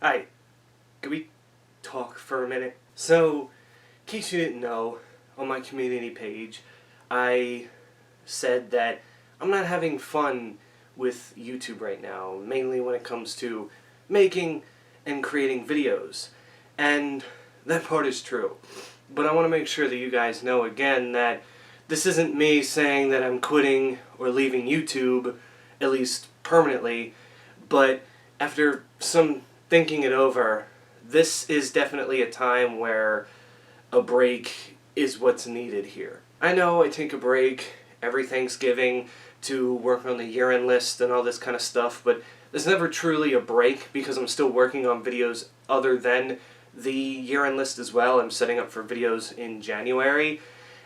Hi, can we talk for a minute? So, in case you didn't know, on my community page, I said that I'm not having fun with YouTube right now, mainly when it comes to making and creating videos. And that part is true. But I want to make sure that you guys know again that this isn't me saying that I'm quitting or leaving YouTube, at least permanently, but after some thinking it over, this is definitely a time where a break is what's needed here. I know I take a break every Thanksgiving to work on the year-end list and all this kind of stuff, but there's never truly a break because I'm still working on videos other than the year-end list as well. I'm setting up for videos in January,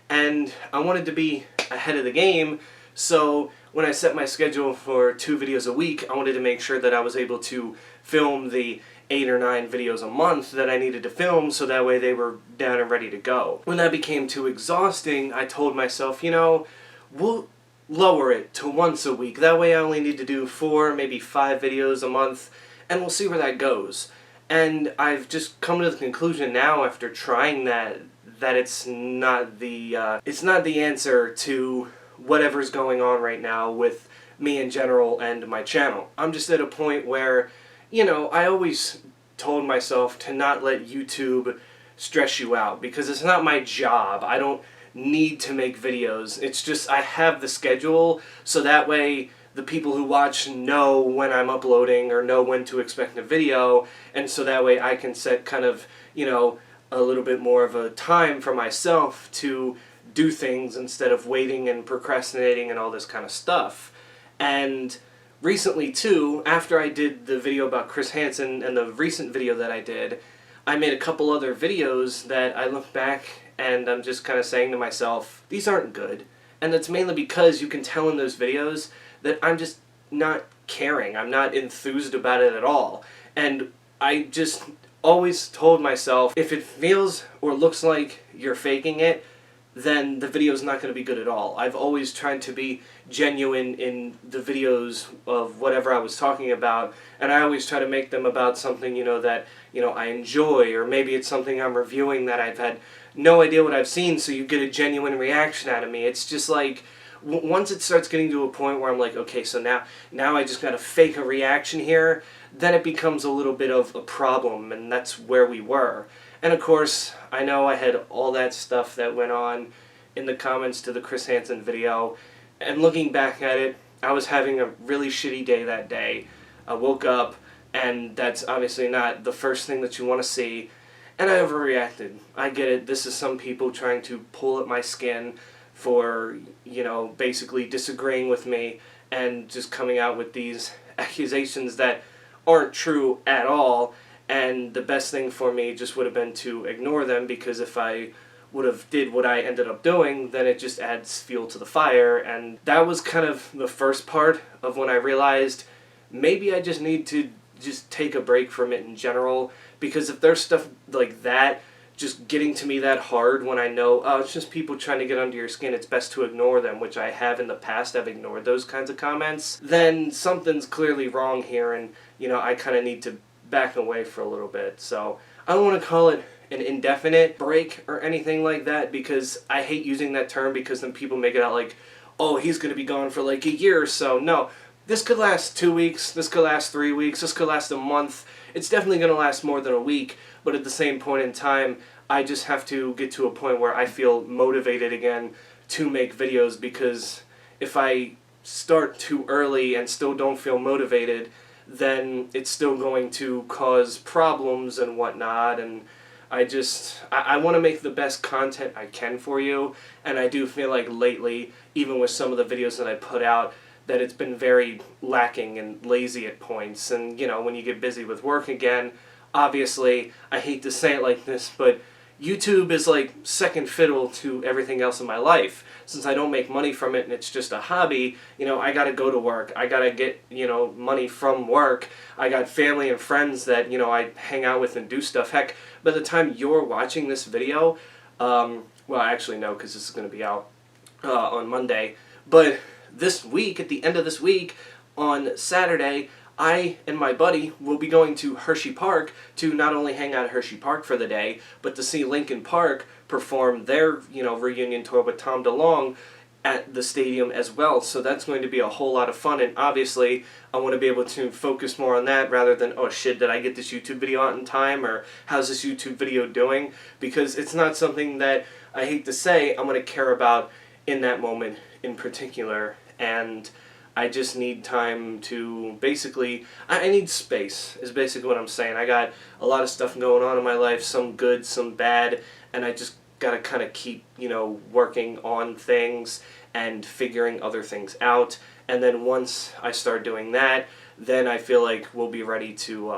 and I wanted to be ahead of the game, so when I set my schedule for 2 videos a week, I wanted to make sure that I was able to film the 8 or 9 videos a month that I needed to film, so that way they were down and ready to go. When that became too exhausting, I told myself, you know, we'll lower it to once a week. That way I only need to do 4, maybe 5 videos a month, and we'll see where that goes. And I've just come to the conclusion now, after trying that it's not the answer to whatever's going on right now with me in general and my channel. I'm just at a point where, you know, I always told myself to not let YouTube stress you out because it's not my job. I don't need to make videos. It's just I have the schedule, so that way the people who watch know when I'm uploading or know when to expect a video, and so that way I can set kind of, you know, a little bit more of a time for myself to do things instead of waiting and procrastinating and all this kind of stuff. And recently too, after I did the video about Chris Hansen and the recent video that I did, I made a couple other videos that I look back and I'm just kind of saying to myself, these aren't good. And that's mainly because you can tell in those videos that I'm just not caring. I'm not enthused about it at all. And I just always told myself, if it feels or looks like you're faking it, then the video's not going to be good at all. I've always tried to be genuine in the videos of whatever I was talking about, and I always try to make them about something, you know, that, you know, I enjoy, or maybe it's something I'm reviewing that I've had no idea what I've seen, so you get a genuine reaction out of me. It's just like, once it starts getting to a point where I'm like, okay, so now I just gotta fake a reaction here, then it becomes a little bit of a problem, and that's where we were. And of course, I know I had all that stuff that went on in the comments to the Chris Hansen video, and looking back at it, I was having a really shitty day that day. I woke up, and that's obviously not the first thing that you want to see, and I overreacted. I get it, this is some people trying to pull at my skin for, you know, basically disagreeing with me and just coming out with these accusations that aren't true at all. And the best thing for me just would have been to ignore them, because if I would have did what I ended up doing, then it just adds fuel to the fire. And that was kind of the first part of when I realized maybe I just need to just take a break from it in general, because if there's stuff like that just getting to me that hard when I know, oh, it's just people trying to get under your skin, it's best to ignore them, which I have in the past, I've ignored those kinds of comments, then something's clearly wrong here, and, you know, I kind of need to back away for a little bit. So I don't want to call it an indefinite break or anything like that, because I hate using that term, because then people make it out like, oh, he's going to be gone for like a year or so. No, this could last 2 weeks, this could last 3 weeks, this could last a month. It's definitely going to last more than a week, but at the same point in time, I just have to get to a point where I feel motivated again to make videos, because if I start too early and still don't feel motivated, then it's still going to cause problems and whatnot. And I want to make the best content I can for you, and I do feel like lately, even with some of the videos that I put out, that it's been very lacking and lazy at points. And, you know, when you get busy with work again, obviously, I hate to say it like this, but YouTube is like second fiddle to everything else in my life. Since I don't make money from it and it's just a hobby, you know, I gotta go to work. I gotta get, you know, money from work. I got family and friends that, you know, I hang out with and do stuff. Heck, by the time you're watching this video, well, actually no, because this is going to be out on Monday, but this week, at the end of this week, on Saturday, I and my buddy will be going to Hershey Park to not only hang out at Hershey Park for the day, but to see Linkin Park perform their, reunion tour with Tom DeLonge at the stadium as well. So that's going to be a whole lot of fun, and obviously I want to be able to focus more on that rather than, oh shit, did I get this YouTube video out in time, or how's this YouTube video doing? Because it's not something that, I hate to say, I'm going to care about in that moment in particular, and I just need time to basically, I need space, is basically what I'm saying. I got a lot of stuff going on in my life, some good, some bad, and I just got to kind of keep, working on things and figuring other things out. And then once I start doing that, then I feel like we'll be ready to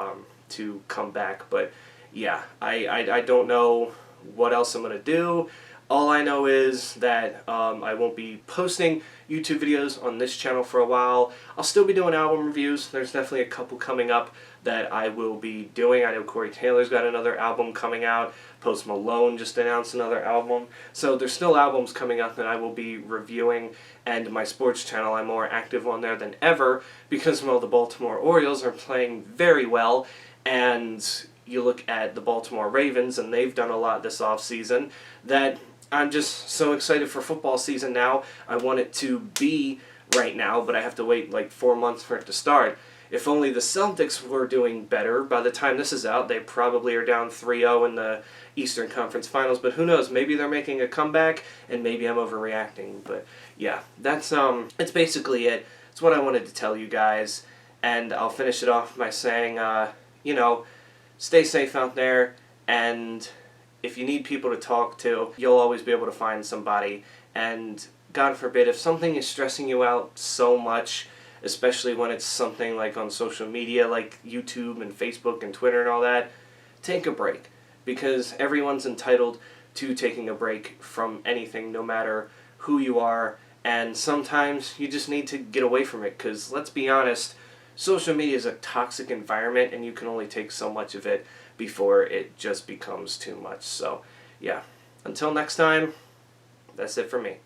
come back. But yeah, I don't know what else I'm going to do. All I know is that I won't be posting YouTube videos on this channel for a while. I'll still be doing album reviews. There's definitely a couple coming up that I will be doing. I know Corey Taylor's got another album coming out. Post Malone just announced another album. So there's still albums coming up that I will be reviewing. And my sports channel, I'm more active on there than ever because, well, the Baltimore Orioles are playing very well. And you look at the Baltimore Ravens, and they've done a lot this offseason, that I'm just so excited for football season now. I want it to be right now, but I have to wait like 4 months for it to start. If only the Celtics were doing better. By the time this is out, they probably are down 3-0 in the Eastern Conference Finals, but who knows? Maybe they're making a comeback, and maybe I'm overreacting. But yeah, that's basically it. It's what I wanted to tell you guys, and I'll finish it off by saying, stay safe out there, and if you need people to talk to, you'll always be able to find somebody. And God forbid, if something is stressing you out so much, especially when it's something like on social media, like YouTube and Facebook and Twitter and all that, take a break. Because everyone's entitled to taking a break from anything, no matter who you are. And sometimes you just need to get away from it, because let's be honest, social media is a toxic environment, and you can only take so much of it before it just becomes too much. So, yeah. Until next time, that's it for me.